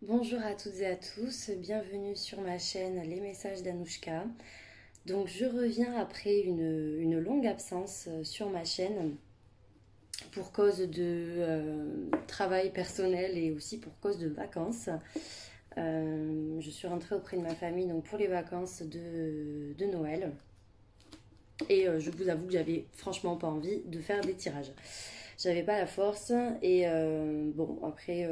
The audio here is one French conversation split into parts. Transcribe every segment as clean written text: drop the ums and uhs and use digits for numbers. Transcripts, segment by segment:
Bonjour à toutes et à tous, bienvenue sur ma chaîne Les Messages d'Anouchka. Donc je reviens après une longue absence sur ma chaîne pour cause de travail personnel et aussi pour cause de vacances. Je suis rentrée auprès de ma famille donc pour les vacances de Noël et je vous avoue que j'avais franchement pas envie de faire des tirages. J'avais pas la force et bon après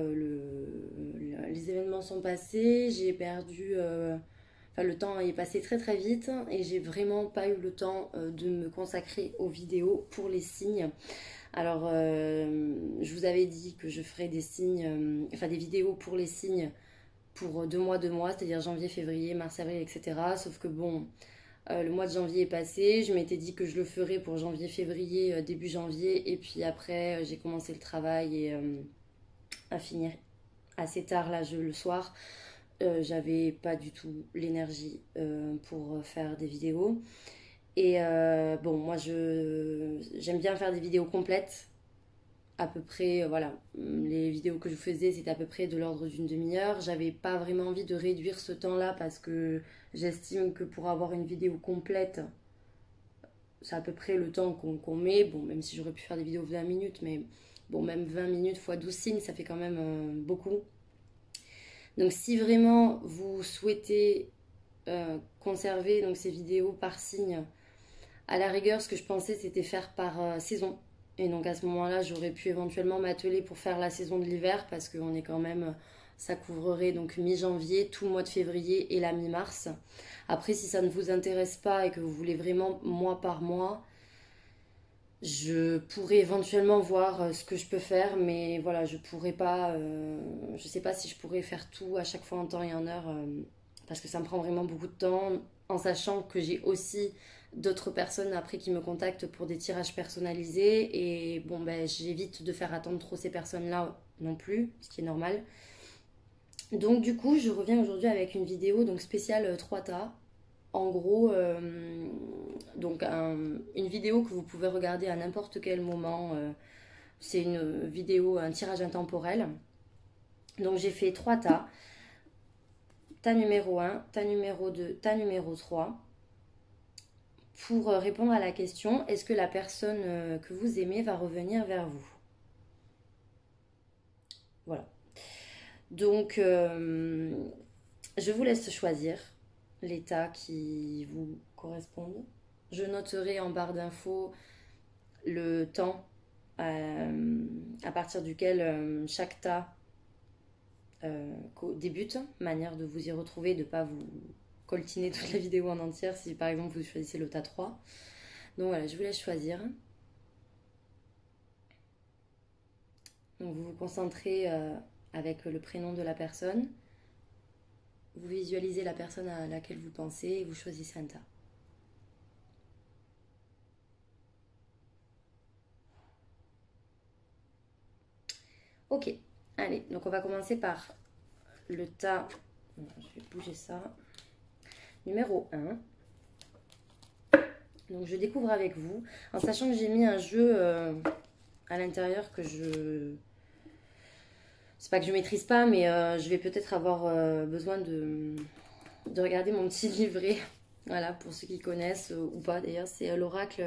les événements sont passés, j'ai perdu enfin le temps est passé très très vite et j'ai vraiment pas eu le temps de me consacrer aux vidéos pour les signes. Alors je vous avais dit que je ferais des signes enfin des vidéos pour les signes pour 2 mois, c'est-à-dire janvier, février, mars, avril, etc. Sauf que bon, le mois de janvier est passé, je m'étais dit que je le ferais pour janvier, février, début janvier, et puis après j'ai commencé le travail et à finir assez tard là le soir. J'avais pas du tout l'énergie pour faire des vidéos. Et bon, moi j'aime bien faire des vidéos complètes. À peu près, voilà, les vidéos que je faisais, c'était à peu près de l'ordre d'une demi-heure. J'avais pas vraiment envie de réduire ce temps-là parce que j'estime que pour avoir une vidéo complète, c'est à peu près le temps qu'on met. Bon, même si j'aurais pu faire des vidéos de 20 minutes, mais bon, même 20 minutes fois 12 signes, ça fait quand même beaucoup. Donc, si vraiment vous souhaitez conserver donc, ces vidéos par signe, à la rigueur, ce que je pensais, c'était faire par saison. Et donc, à ce moment-là, j'aurais pu éventuellement m'atteler pour faire la saison de l'hiver parce qu'on est quand même. Ça couvrerait donc mi-janvier, tout le mois de février et la mi-mars. Après, si ça ne vous intéresse pas et que vous voulez vraiment mois par mois, je pourrais éventuellement voir ce que je peux faire, mais voilà, je pourrais pas. Je sais pas si je pourrais faire tout à chaque fois en temps et en heure, parce que ça me prend vraiment beaucoup de temps, en sachant que j'ai aussi d'autres personnes après qui me contactent pour des tirages personnalisés, et bon, ben j'évite de faire attendre trop ces personnes-là non plus, ce qui est normal. Donc du coup, je reviens aujourd'hui avec une vidéo donc spéciale 3TA. En gros, donc une vidéo que vous pouvez regarder à n'importe quel moment. C'est une vidéo, un tirage intemporel. Donc j'ai fait 3 tas. Tas numéro un, tas numéro 2, tas numéro 3. Pour répondre à la question, est-ce que la personne que vous aimez va revenir vers vous? Voilà. Donc je vous laisse choisir les tas qui vous correspondent. Je noterai en barre d'infos le temps à partir duquel chaque tas débute, manière de vous y retrouver, de ne pas vous coltiner toute la vidéo en entière si par exemple vous choisissez le tas 3. Donc voilà, je vous laisse choisir. Donc vous vous concentrez avec le prénom de la personne, vous visualisez la personne à laquelle vous pensez et vous choisissez un tas. Ok, allez, donc on va commencer par le tas, je vais bouger ça, numéro 1. Donc je découvre avec vous, en sachant que j'ai mis un jeu à l'intérieur que je... C'est pas que je maîtrise pas, mais je vais peut-être avoir besoin de regarder mon petit livret. Voilà, pour ceux qui connaissent ou pas d'ailleurs, c'est l'oracle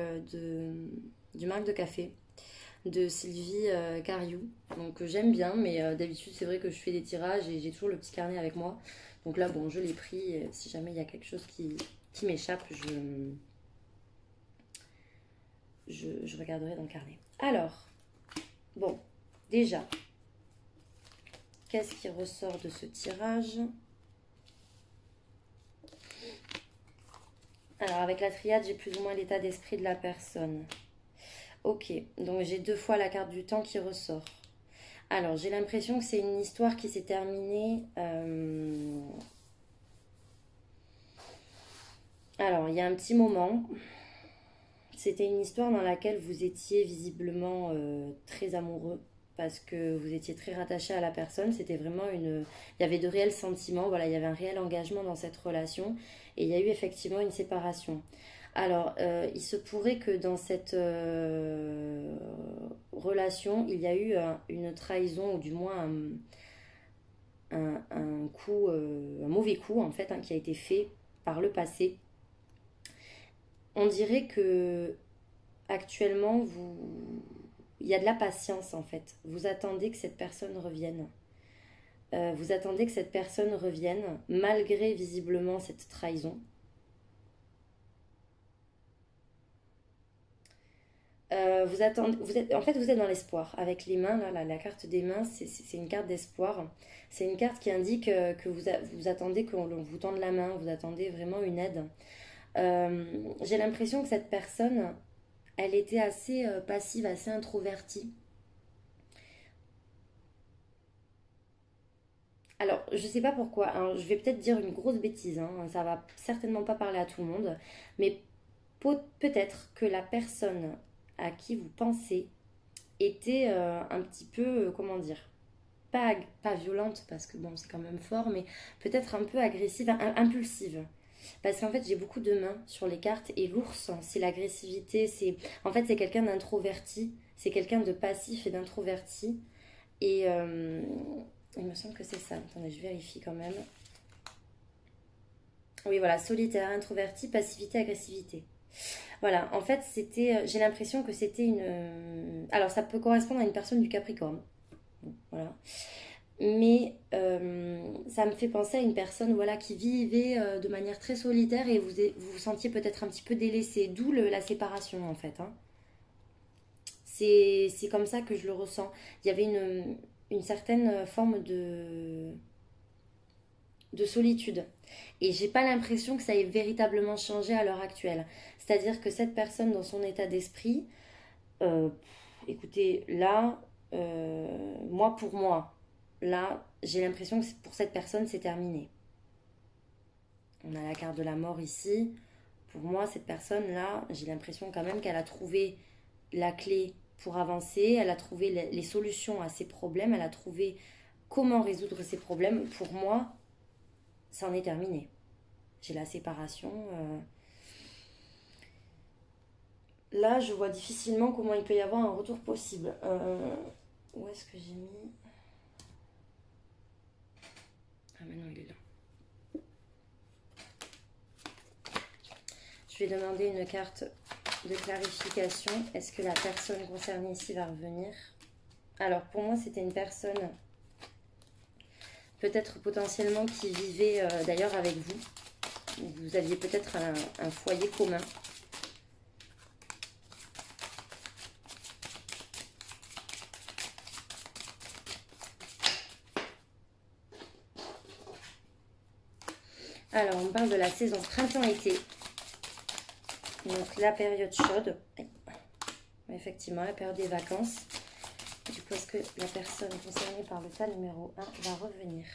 du Marc de Café de Sylvie Cariou. Donc j'aime bien, mais d'habitude c'est vrai que je fais des tirages et j'ai toujours le petit carnet avec moi. Donc là, bon, je l'ai pris. Si jamais il y a quelque chose qui m'échappe, je regarderai dans le carnet. Alors, bon, déjà, qu'est-ce qui ressort de ce tirage? Alors, avec la triade, j'ai plus ou moins l'état d'esprit de la personne. Ok, donc j'ai 2 fois la carte du temps qui ressort. Alors, j'ai l'impression que c'est une histoire qui s'est terminée. Alors, il y a un petit moment. C'était une histoire dans laquelle vous étiez visiblement très amoureux parce que vous étiez très rattaché à la personne. C'était vraiment une... Il y avait de réels sentiments, voilà, il y avait un réel engagement dans cette relation et il y a eu effectivement une séparation. Alors, il se pourrait que dans cette relation, il y a eu une trahison ou du moins un coup, un mauvais coup en fait, hein, qui a été fait par le passé. On dirait que actuellement, il y a de la patience en fait. Vous attendez que cette personne revienne. Vous attendez que cette personne revienne, malgré visiblement cette trahison. Vous attendez, en fait, vous êtes dans l'espoir. Avec les mains, là, la carte des mains, c'est une carte d'espoir. C'est une carte qui indique que vous attendez qu'on vous tende la main, vous attendez vraiment une aide. J'ai l'impression que cette personne, elle était assez passive, assez introvertie. Alors, je sais pas pourquoi, hein, je vais peut-être dire une grosse bêtise, hein, ça va certainement pas parler à tout le monde, mais peut-être que la personne à qui vous pensez était un petit peu, comment dire, pas violente, parce que bon, c'est quand même fort, mais peut-être un peu agressive, impulsive. Parce qu'en fait, j'ai beaucoup de mains sur les cartes, et l'ours, c'est l'agressivité, en fait, c'est quelqu'un d'introverti, c'est quelqu'un de passif et d'introverti, et il me semble que c'est ça. Attendez, je vérifie quand même. Oui, voilà, solitaire, introverti, passivité, agressivité. Voilà, en fait, j'ai l'impression que c'était une. Alors, ça peut correspondre à une personne du Capricorne. Bon, voilà. Mais ça me fait penser à une personne, voilà, qui vivait de manière très solitaire et vous vous sentiez peut-être un petit peu délaissé, d'où la séparation en fait, hein. C'est comme ça que je le ressens. Il y avait une certaine forme de solitude. Et j'ai pas l'impression que ça ait véritablement changé à l'heure actuelle. C'est-à-dire que cette personne, dans son état d'esprit, euh, écoutez, là, moi pour moi, là, j'ai l'impression que pour cette personne, c'est terminé. On a la carte de la mort ici. Pour moi, cette personne-là, j'ai l'impression quand même qu'elle a trouvé la clé pour avancer, elle a trouvé les solutions à ses problèmes, elle a trouvé comment résoudre ses problèmes. Pour moi, ça en est terminé. J'ai la séparation. Là, je vois difficilement comment il peut y avoir un retour possible. Où est-ce que j'ai mis? Ah, mais non, il est là. Je vais demander une carte de clarification. Est-ce que la personne concernée ici va revenir? Alors, pour moi, c'était une personne peut-être potentiellement qui vivait d'ailleurs avec vous. Vous aviez peut-être un foyer commun. Alors, on parle de la saison printemps-été. Donc, la période chaude. Effectivement, la période des vacances. Du coup, est-ce que la personne concernée par le tas numéro 1 va revenir?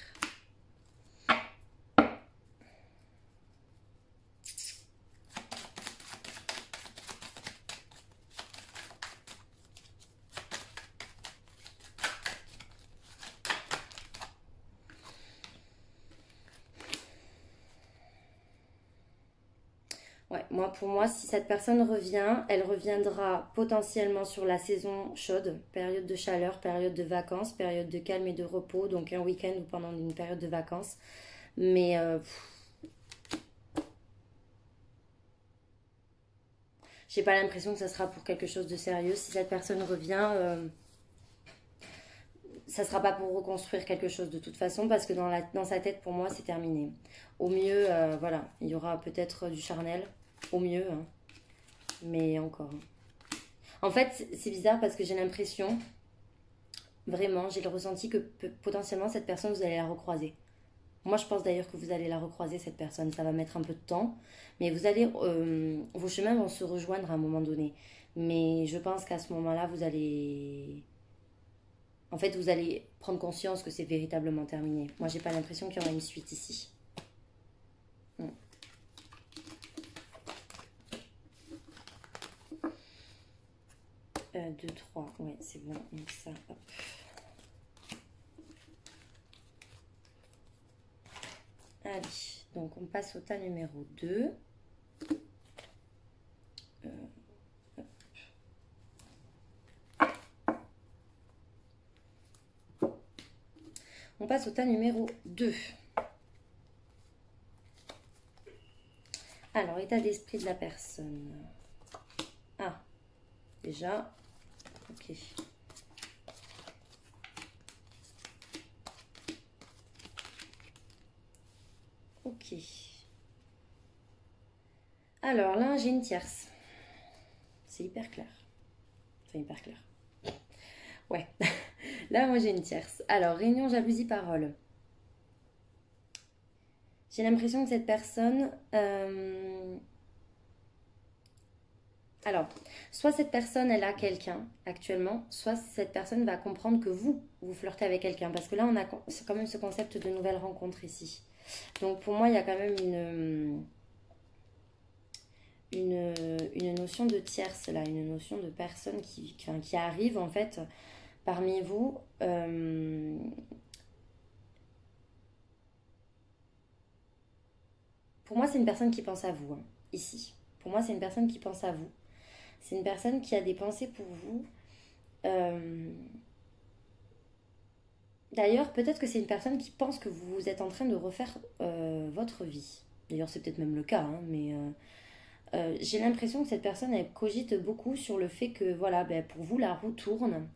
Ouais, pour moi, si cette personne revient, elle reviendra potentiellement sur la saison chaude, période de chaleur, période de vacances, période de calme et de repos, donc un week-end ou pendant une période de vacances. Mais j'ai pas l'impression que ça sera pour quelque chose de sérieux. Si cette personne revient, ça sera pas pour reconstruire quelque chose de toute façon, parce que dans sa tête, pour moi, c'est terminé. Au mieux, voilà, il y aura peut-être du charnel, au mieux, hein, mais encore. En fait, c'est bizarre parce que j'ai l'impression, vraiment, j'ai le ressenti que potentiellement cette personne, vous allez la recroiser. Moi, je pense d'ailleurs que vous allez la recroiser, cette personne. Ça va mettre un peu de temps, mais vos chemins vont se rejoindre à un moment donné. Mais je pense qu'à ce moment-là, en fait, vous allez prendre conscience que c'est véritablement terminé. Moi, j'ai pas l'impression qu'il y aura une suite ici. 2, 3, ouais, c'est bon. Donc ça, hop. Allez, donc on passe au tas numéro 2. On passe au tas numéro 2. Alors, état d'esprit de la personne. Ah, déjà, ok. Ok. Alors là, j'ai une tierce. C'est hyper clair. C'est hyper clair. Ouais. Là, moi, j'ai une tierce. Alors, réunion, jalousie, parole. J'ai l'impression que cette personne... Alors, soit cette personne, elle a quelqu'un actuellement, soit cette personne va comprendre que vous flirtez avec quelqu'un. Parce que là, on a quand même ce concept de nouvelle rencontre ici. Donc, pour moi, il y a quand même une notion de tierce, là, une notion de personne qui arrive, en fait, parmi vous. Pour moi, c'est une personne qui pense à vous, hein, ici. Pour moi, c'est une personne qui pense à vous. C'est une personne qui a des pensées pour vous. Euh, D'ailleurs, peut-être que c'est une personne qui pense que vous êtes en train de refaire votre vie. D'ailleurs, c'est peut-être même le cas, hein, mais j'ai l'impression que cette personne, elle cogite beaucoup sur le fait que, voilà, ben, pour vous, la roue tourne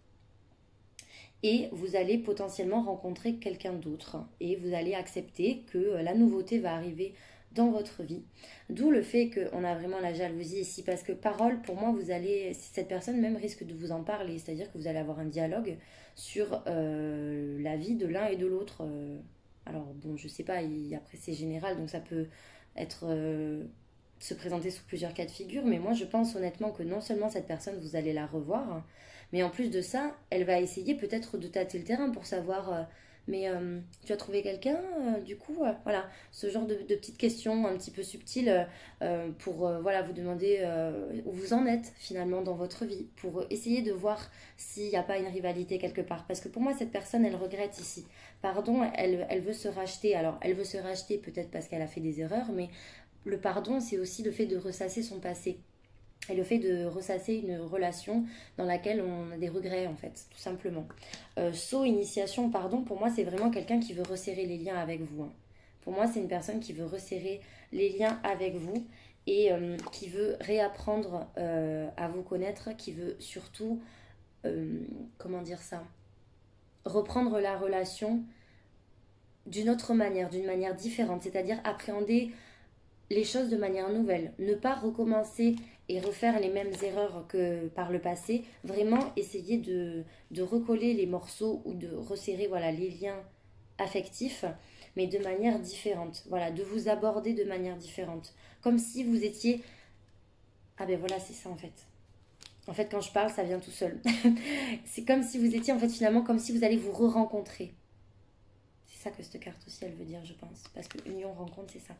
et vous allez potentiellement rencontrer quelqu'un d'autre et vous allez accepter que la nouveauté va arriver dans votre vie. D'où le fait qu'on a vraiment la jalousie ici, parce que parole, pour moi, cette personne même risque de vous en parler, c'est-à-dire que vous allez avoir un dialogue sur la vie de l'un et de l'autre. Alors bon, je sais pas, après c'est général, donc ça peut être se présenter sous plusieurs cas de figure, mais moi je pense honnêtement que non seulement cette personne, vous allez la revoir, hein, mais en plus de ça, elle va essayer peut-être de tâter le terrain pour savoir, mais tu as trouvé quelqu'un, du coup, voilà, ce genre de petites questions un petit peu subtiles pour voilà, vous demander où vous en êtes finalement dans votre vie, pour essayer de voir s'il n'y a pas une rivalité quelque part. Parce que pour moi, cette personne, elle regrette ici. Pardon, elle veut se racheter. Alors, elle veut se racheter peut-être parce qu'elle a fait des erreurs, mais le pardon, c'est aussi le fait de ressasser son passé. Et le fait de ressasser une relation dans laquelle on a des regrets, en fait, tout simplement. Initiation, pardon, pour moi, c'est vraiment quelqu'un qui veut resserrer les liens avec vous, hein. Pour moi, c'est une personne qui veut resserrer les liens avec vous et qui veut réapprendre à vous connaître, qui veut surtout, comment dire ça, reprendre la relation d'une manière différente, c'est-à-dire appréhender les choses de manière nouvelle, ne pas recommencer et refaire les mêmes erreurs que par le passé, vraiment essayer de recoller les morceaux ou de resserrer voilà, les liens affectifs, mais de manière différente, voilà, de vous aborder de manière différente, comme si vous étiez... Ah ben voilà, c'est ça en fait. En fait, quand je parle, ça vient tout seul. C'est comme si vous étiez, en fait, finalement, comme si vous allez vous re-rencontrer. C'est ça que cette carte aussi, elle veut dire, je pense. Parce que union, rencontre, c'est ça.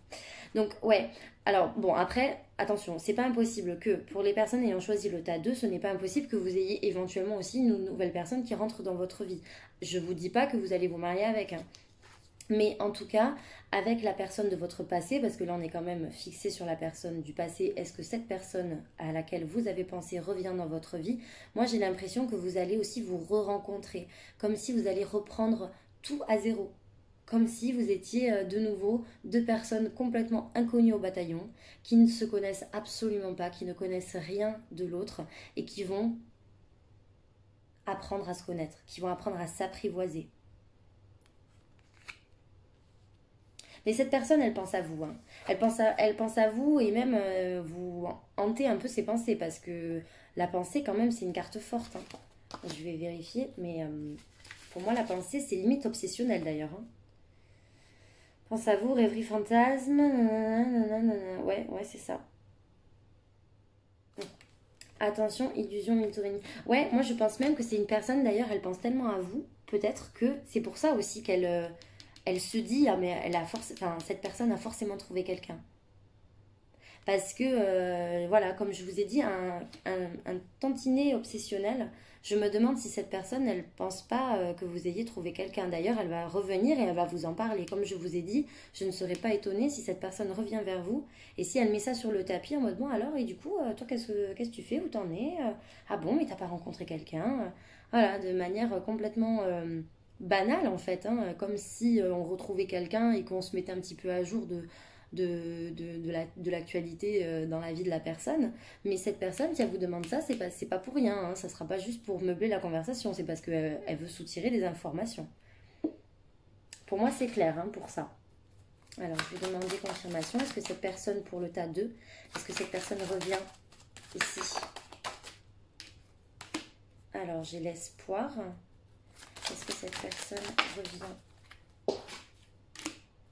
Donc, ouais. Alors, bon, après, attention, c'est pas impossible que pour les personnes ayant choisi le tas 2, ce n'est pas impossible que vous ayez éventuellement aussi une nouvelle personne qui rentre dans votre vie. Je vous dis pas que vous allez vous marier avec, hein. Mais en tout cas, avec la personne de votre passé, parce que là on est quand même fixé sur la personne du passé, est-ce que cette personne à laquelle vous avez pensé revient dans votre vie? Moi j'ai l'impression que vous allez aussi vous re-rencontrer, comme si vous allez reprendre tout à zéro. Comme si vous étiez de nouveau deux personnes complètement inconnues au bataillon, qui ne se connaissent absolument pas, qui ne connaissent rien de l'autre et qui vont apprendre à se connaître, qui vont apprendre à s'apprivoiser. Mais cette personne, elle pense à vous, hein. Elle pense à vous et même vous hantez un peu ses pensées parce que la pensée, quand même, c'est une carte forte, hein. Je vais vérifier, mais pour moi, la pensée, c'est limite obsessionnel d'ailleurs, hein. Pense à vous, rêverie fantasme, nanana. Ouais, ouais, c'est ça. Attention, illusion, mythomanie. Ouais, moi je pense même que c'est une personne, d'ailleurs, elle pense tellement à vous, peut-être que c'est pour ça aussi qu'elle elle se dit, ah mais enfin, cette personne a forcément trouvé quelqu'un. Parce que, voilà, comme je vous ai dit, un tantinet obsessionnel, je me demande si cette personne, elle pense pas que vous ayez trouvé quelqu'un. D'ailleurs, elle va revenir et elle va vous en parler. Comme je vous ai dit, je ne serais pas étonnée si cette personne revient vers vous et si elle met ça sur le tapis en mode, bon alors, et du coup, toi, qu'est-ce que tu fais? Où t'en es? Ah bon, mais t'as pas rencontré quelqu'un? Voilà, de manière complètement banal en fait, hein, comme si on retrouvait quelqu'un et qu'on se mettait un petit peu à jour de l'actualité dans la vie de la personne. Mais cette personne, si elle vous demande ça, c'est pas pour rien, hein, ça sera pas juste pour meubler la conversation, c'est parce qu'elle elle veut soutirer des informations. Pour moi, c'est clair hein, pour ça. Alors, je vais demander confirmation. Est-ce que cette personne, pour le tas 2, est-ce que cette personne revient ici? Alors, j'ai l'espoir. Est-ce que cette personne revient?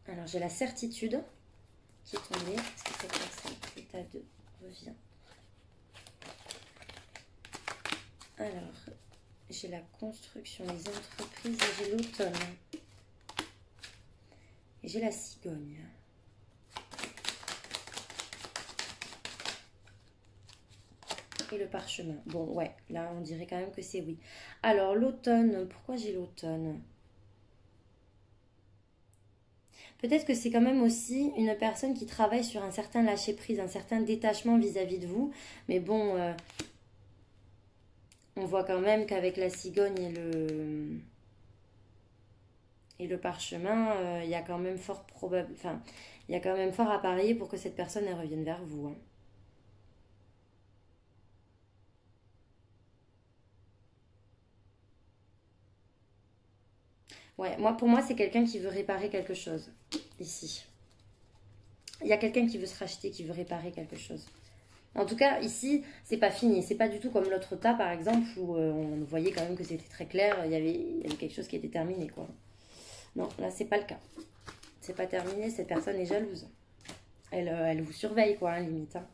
Alors, j'ai la certitude qui est tombée. Est-ce que cette personne, pour le tas 2, revient? Alors, j'ai la construction, les entreprises et j'ai l'automne. Et j'ai la cigogne. Et le parchemin. Bon, ouais, là, on dirait quand même que c'est oui. Alors, l'automne, pourquoi j'ai l'automne? Peut-être que c'est quand même aussi une personne qui travaille sur un certain lâcher-prise, un certain détachement vis-à-vis de vous. Mais bon, on voit quand même qu'avec la cigogne et le parchemin, il y a quand même fort probable, enfin, il y a quand même fort à parier pour que cette personne elle revienne vers vous, hein. Ouais, moi, pour moi, c'est quelqu'un qui veut réparer quelque chose, ici. Il y a quelqu'un qui veut se racheter, qui veut réparer quelque chose. En tout cas, ici, c'est pas fini. C'est pas du tout comme l'autre tas, par exemple, où on voyait quand même que c'était très clair. Il y avait quelque chose qui était terminé, quoi. Non, là, c'est pas le cas. C'est pas terminé. Cette personne est jalouse. Elle vous surveille, quoi, hein, limite, hein.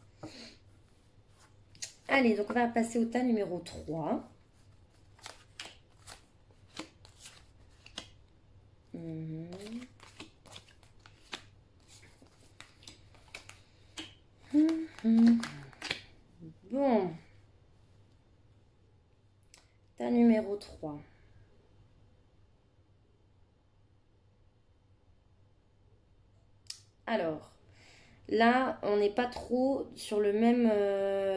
Allez, donc on va passer au tas numéro 3. Bon, tas numéro 3. Alors, là, on n'est pas trop sur le même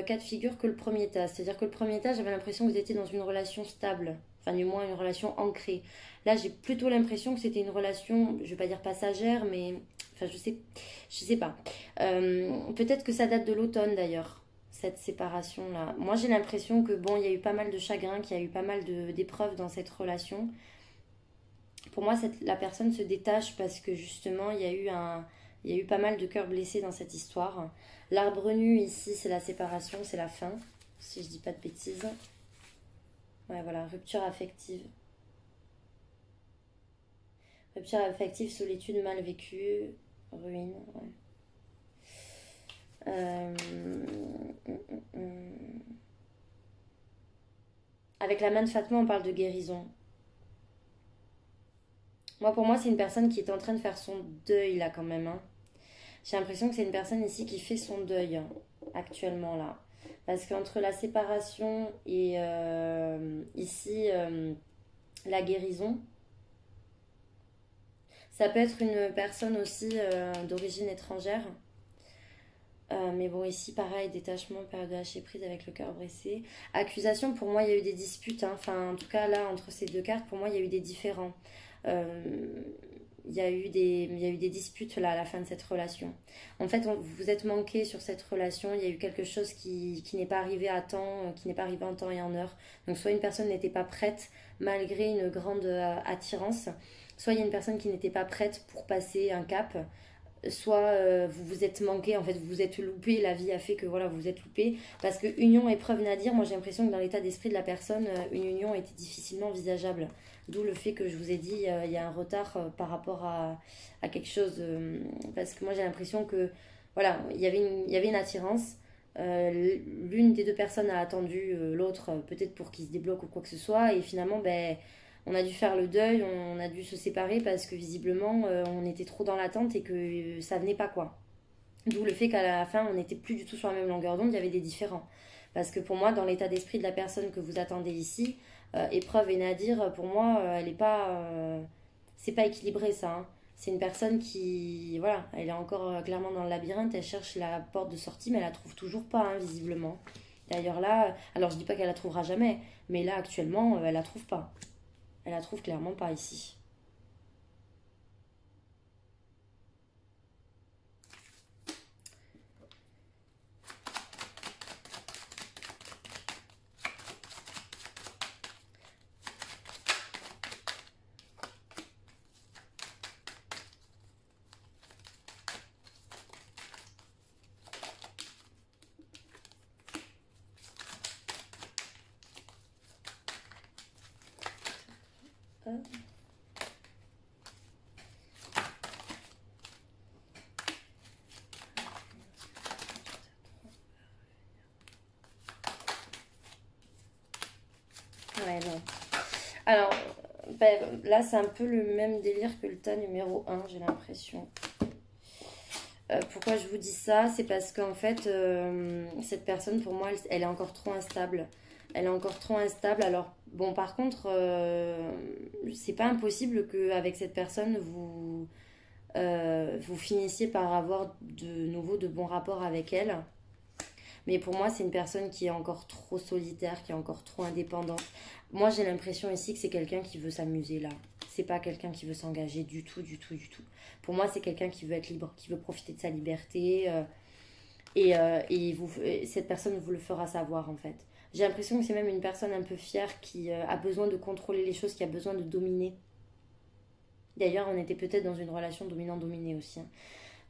cas de figure que le premier tas. C'est-à-dire que le premier tas, j'avais l'impression que vous étiez dans une relation stable. Enfin, du moins, une relation ancrée. Là, j'ai plutôt l'impression que c'était une relation, je vais pas dire passagère, mais... Enfin, je sais pas. Peut-être que ça date de l'automne, d'ailleurs, cette séparation-là. Moi, j'ai l'impression que, bon, il y a eu pas mal de chagrin, qu'il y a eu pas mal d'épreuves dans cette relation. Pour moi, la personne se détache parce que, justement, il y a eu pas mal de cœurs blessés dans cette histoire. L'arbre nu, ici, c'est la séparation, c'est la fin, si je dis pas de bêtises. Ouais, voilà, rupture affective. Rupture affective, solitude mal vécue, ruine. Ouais. Euh, Avec la main de Fatma, on parle de guérison. Moi, pour moi, c'est une personne qui est en train de faire son deuil, là, quand même, hein. J'ai l'impression que c'est une personne ici qui fait son deuil, hein, actuellement, là. Parce qu'entre la séparation et ici, la guérison, ça peut être une personne aussi d'origine étrangère. Mais bon, ici, pareil, détachement, période de lâcher prise avec le cœur blessé. Accusation, pour moi, il y a eu des disputes, hein. Enfin, en tout cas, là, entre ces deux cartes, pour moi, il y a eu des différends. Euh, il y a eu des disputes là à la fin de cette relation. En fait, vous vous êtes manqué sur cette relation. Il y a eu quelque chose qui n'est pas arrivé à temps, qui n'est pas arrivé en temps et en heure. Donc, soit une personne n'était pas prête malgré une grande attirance, soit il y a une personne qui n'était pas prête pour passer un cap, soit vous vous êtes manqué, en fait vous vous êtes loupé, la vie a fait que voilà vous vous êtes loupé, parce que union épreuve nadir, moi j'ai l'impression que dans l'état d'esprit de la personne, une union était difficilement envisageable, d'où le fait que je vous ai dit il y a un retard par rapport à quelque chose, parce que moi j'ai l'impression que voilà, il y avait une attirance, l'une des deux personnes a attendu l'autre peut-être pour qu'il se débloque ou quoi que ce soit, et finalement ben on a dû faire le deuil, on a dû se séparer parce que visiblement on était trop dans l'attente et que ça venait pas quoi. D'où le fait qu'à la fin on n'était plus du tout sur la même longueur d'onde, il y avait des différends. Parce que pour moi, dans l'état d'esprit de la personne que vous attendez ici, épreuve et Nadir, pour moi, elle est pas, c'est pas équilibré ça, hein. C'est une personne qui, voilà, elle est encore clairement dans le labyrinthe, elle cherche la porte de sortie, mais elle la trouve toujours pas, hein, visiblement. D'ailleurs là, alors je dis pas qu'elle la trouvera jamais, mais là actuellement, elle la trouve pas. Elle la trouve clairement pas ici. Ouais, non. Alors, ben, là, c'est un peu le même délire que le tas numéro 1, j'ai l'impression. Pourquoi je vous dis ça? C'est parce qu'en fait, cette personne, pour moi, elle est encore trop instable. Elle est encore trop instable. Alors, bon, par contre, c'est pas impossible qu'avec cette personne, vous finissiez par avoir de nouveau de bons rapports avec elle. Mais pour moi, c'est une personne qui est encore trop solitaire, qui est encore trop indépendante. Moi, j'ai l'impression ici que c'est quelqu'un qui veut s'amuser là. C'est pas quelqu'un qui veut s'engager du tout, du tout, du tout. Pour moi, c'est quelqu'un qui veut être libre, qui veut profiter de sa liberté. Et cette personne vous le fera savoir en fait. J'ai l'impression que c'est même une personne un peu fière qui a besoin de contrôler les choses, qui a besoin de dominer. D'ailleurs, on était peut-être dans une relation dominant-dominé aussi, hein.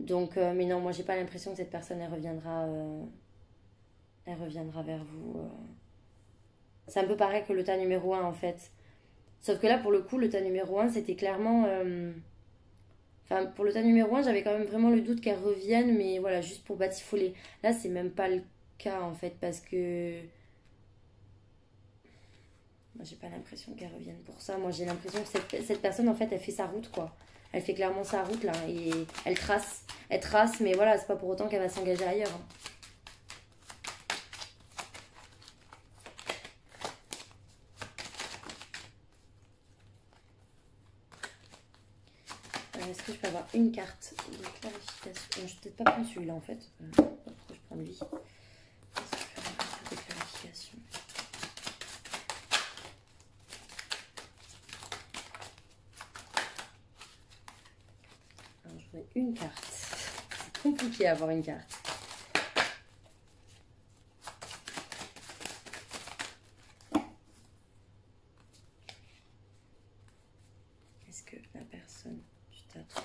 Donc, mais non, moi, j'ai pas l'impression que cette personne, elle reviendra vers vous. C'est un peu pareil que le tas numéro 1 en fait. Sauf que là, pour le coup, le tas numéro 1 c'était clairement. Enfin, pour le tas numéro 1 j'avais quand même vraiment le doute qu'elle revienne, mais voilà, juste pour batifoler. Là, c'est même pas le cas en fait, parce que. Moi, j'ai pas l'impression qu'elle revienne pour ça. Moi, j'ai l'impression que cette personne, en fait, elle fait sa route, quoi. Elle fait clairement sa route, là, et elle trace. Elle trace, mais voilà, c'est pas pour autant qu'elle va s'engager ailleurs, hein. Est-ce que je peux avoir une carte de clarification? Je vais peut-être pas prendre celui-là en fait. Pourquoi je prends lui? Est-ce que je peux avoir une carte de clarification? Alors, je voudrais une carte. C'est compliqué à avoir une carte. Est-ce que la personne du tas 3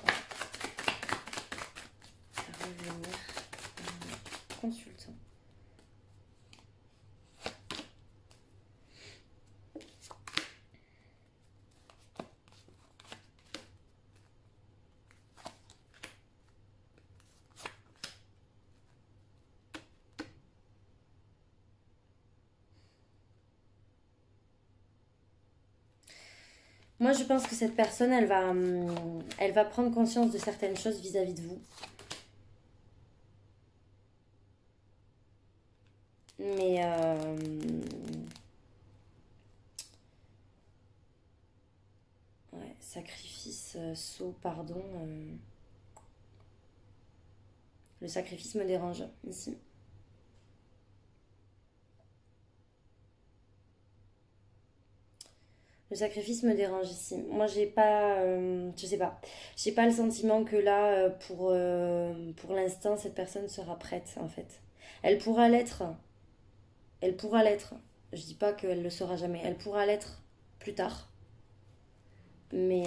va revenir en consultant? Moi, je pense que cette personne, elle va prendre conscience de certaines choses vis-à-vis de vous. Mais ouais, sacrifice, saut, pardon. Le sacrifice me dérange ici. Le sacrifice me dérange ici. Moi, j'ai pas, je sais pas, j'ai pas le sentiment que là, pour l'instant, cette personne sera prête en fait. Elle pourra l'être, elle pourra l'être. Je dis pas qu'elle le sera jamais. Elle pourra l'être plus tard, mais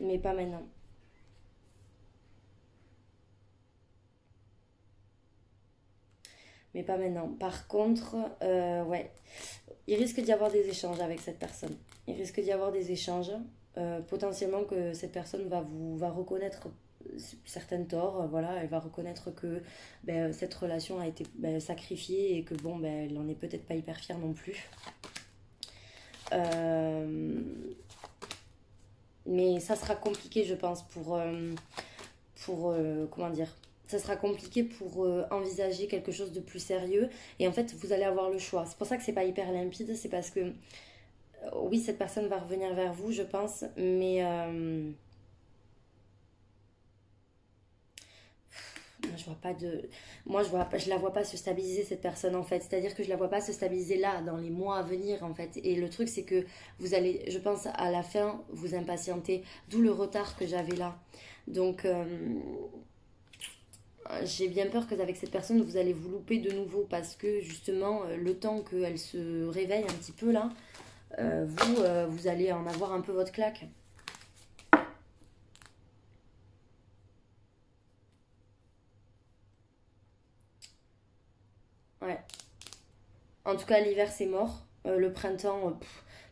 mais pas maintenant. Mais pas maintenant. Par contre, ouais, il risque d'y avoir des échanges avec cette personne. Il risque d'y avoir des échanges. Potentiellement que cette personne va reconnaître certains torts. Voilà, elle va reconnaître que ben, cette relation a été ben, sacrifiée et que bon, ben, elle n'en est peut-être pas hyper fière non plus. Euh, mais ça sera compliqué, je pense, comment dire, ça sera compliqué pour envisager quelque chose de plus sérieux. Et en fait, vous allez avoir le choix. C'est pour ça que c'est pas hyper limpide. C'est parce que, oui, cette personne va revenir vers vous, je pense. je vois pas de... Moi, je la vois pas se stabiliser, cette personne, en fait. C'est-à-dire que je la vois pas se stabiliser là, dans les mois à venir, en fait. Et le truc, c'est que vous allez, je pense, à la fin, vous impatienter. D'où le retard que j'avais là. Donc, j'ai bien peur qu'avec cette personne, vous allez vous louper de nouveau. Parce que, justement, le temps qu'elle se réveille un petit peu, là, vous allez en avoir un peu votre claque. Ouais. En tout cas, l'hiver, c'est mort. Le printemps,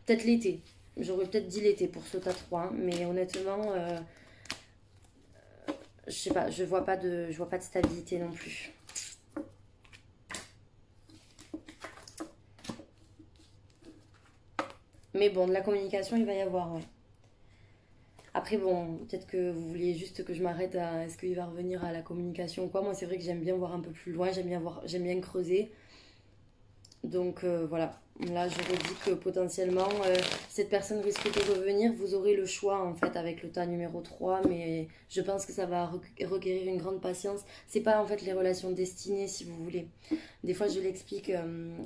peut-être l'été. J'aurais peut-être dit l'été pour ce tas 3, hein, mais honnêtement, je sais pas, je vois pas de stabilité non plus. Mais bon, de la communication, il va y avoir, ouais. Après, bon, peut-être que vous vouliez juste que je m'arrête à est-ce qu'il va revenir à la communication ou quoi. Moi, c'est vrai que j'aime bien voir un peu plus loin, j'aime bien creuser. Donc voilà, là j'aurais dit que potentiellement cette personne risque de revenir. Vous aurez le choix en fait avec le tas numéro 3, mais je pense que ça va requérir une grande patience. C'est pas en fait les relations destinées si vous voulez. Des fois je l'explique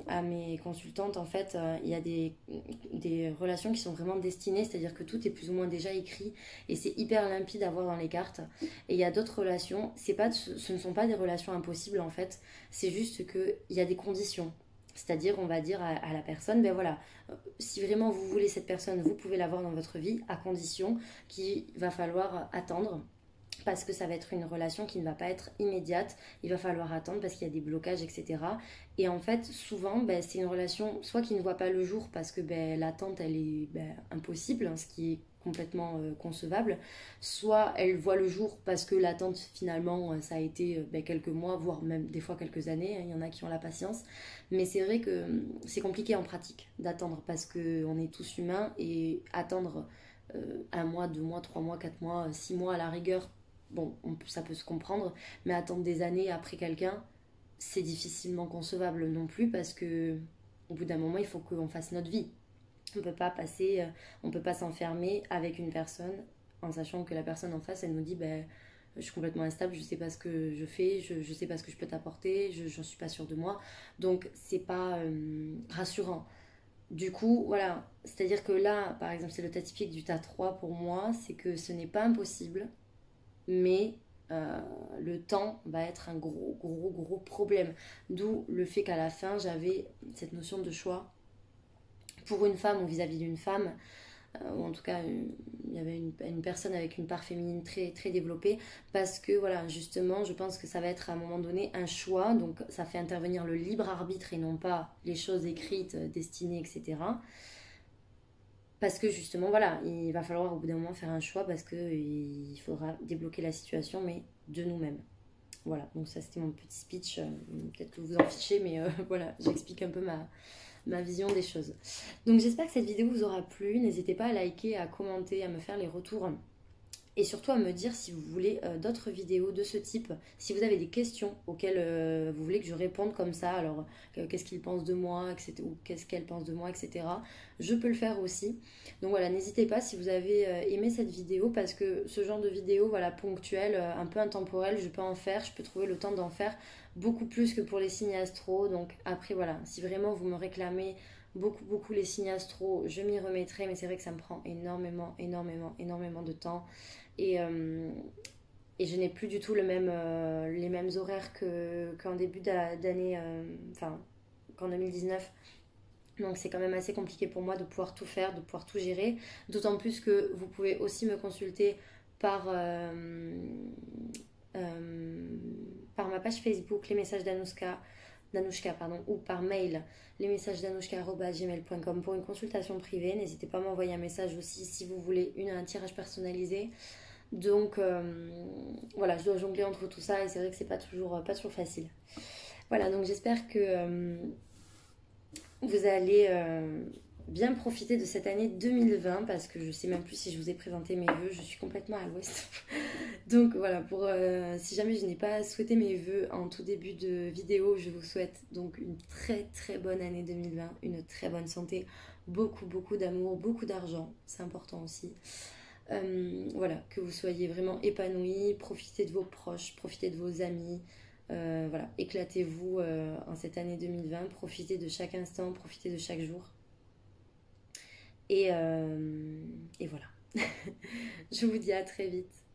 à mes consultantes, en fait il y a des relations qui sont vraiment destinées, c'est-à-dire que tout est plus ou moins déjà écrit et c'est hyper limpide à voir dans les cartes. Et il y a d'autres relations, ce ne sont pas des relations impossibles en fait, c'est juste qu'il y a des conditions. C'est-à-dire, on va dire à la personne, ben voilà, si vraiment vous voulez cette personne, vous pouvez l'avoir dans votre vie, à condition qu'il va falloir attendre, parce que ça va être une relation qui ne va pas être immédiate, il va falloir attendre parce qu'il y a des blocages, etc. Et en fait, souvent, ben, c'est une relation soit qui ne voit pas le jour parce que ben, l'attente, elle est impossible, hein, ce qui est complètement concevable, soit elle voit le jour parce que l'attente, finalement, ça a été quelques mois, voire même des fois quelques années, hein, il y en a qui ont la patience, mais c'est vrai que c'est compliqué en pratique d'attendre parce qu'on est tous humains et attendre 1 mois, 2 mois, 3 mois, 4 mois, 6 mois à la rigueur, bon, ça peut se comprendre, mais attendre des années après quelqu'un, c'est difficilement concevable non plus parce que au bout d'un moment, il faut qu'on fasse notre vie. On peut pas s'enfermer avec une personne en sachant que la personne en face, elle nous dit, ben, je suis complètement instable, je sais pas ce que je fais, je sais pas ce que je peux t'apporter, j'en suis pas sûre de moi. Donc, c'est pas rassurant. Du coup, voilà, c'est-à-dire que là, par exemple, c'est le tas typique du tas 3 pour moi, c'est que ce n'est pas impossible, mais le temps va être un gros, gros, gros problème. D'où le fait qu'à la fin, j'avais cette notion de choix pour une femme ou vis-à-vis d'une femme, ou en tout cas, il y avait une personne avec une part féminine très, très développée, parce que voilà, justement, je pense que ça va être à un moment donné un choix, donc ça fait intervenir le libre arbitre et non pas les choses écrites, destinées, etc. Parce que justement, voilà, il va falloir au bout d'un moment faire un choix parce qu'il faudra débloquer la situation, mais de nous-mêmes. Voilà, donc ça c'était mon petit speech. Peut-être que vous en fichez, mais voilà, j'explique un peu ma vision des choses. Donc j'espère que cette vidéo vous aura plu. N'hésitez pas à liker, à commenter, à me faire les retours et surtout à me dire si vous voulez d'autres vidéos de ce type, si vous avez des questions auxquelles vous voulez que je réponde comme ça, alors qu'est-ce qu'il pense de moi, etc., ou qu'est-ce qu'elle pense de moi, etc. Je peux le faire aussi. Donc voilà, n'hésitez pas si vous avez aimé cette vidéo, parce que ce genre de vidéo, voilà, ponctuelle, un peu intemporelle, je peux en faire, je peux trouver le temps d'en faire beaucoup plus que pour les signes astro. Donc après voilà, si vraiment vous me réclamez beaucoup, beaucoup les signes astro, je m'y remettrai, mais c'est vrai que ça me prend énormément, énormément, énormément de temps. Et, euh, et je n'ai plus du tout les mêmes horaires qu'en début d'année, enfin qu'en 2019. Donc c'est quand même assez compliqué pour moi de pouvoir tout faire, de pouvoir tout gérer. D'autant plus que vous pouvez aussi me consulter par, euh, par ma page Facebook, les messages d'Anouchka, pardon, ou par mail, les messages d'anouchka@gmail.com pour une consultation privée. N'hésitez pas à m'envoyer un message aussi si vous voulez un tirage personnalisé. Donc voilà, je dois jongler entre tout ça et c'est vrai que c'est pas toujours facile. Voilà, donc j'espère que vous allez bien profiter de cette année 2020 parce que je sais même plus si je vous ai présenté mes vœux, je suis complètement à l'ouest. Donc voilà, si jamais je n'ai pas souhaité mes vœux en tout début de vidéo, je vous souhaite donc une très très bonne année 2020, une très bonne santé, beaucoup beaucoup d'amour, beaucoup d'argent, c'est important aussi. Voilà, que vous soyez vraiment épanouis, profitez de vos proches, profitez de vos amis. Voilà, éclatez-vous en cette année 2020, profitez de chaque instant, profitez de chaque jour. Et, et voilà. Je vous dis à très vite.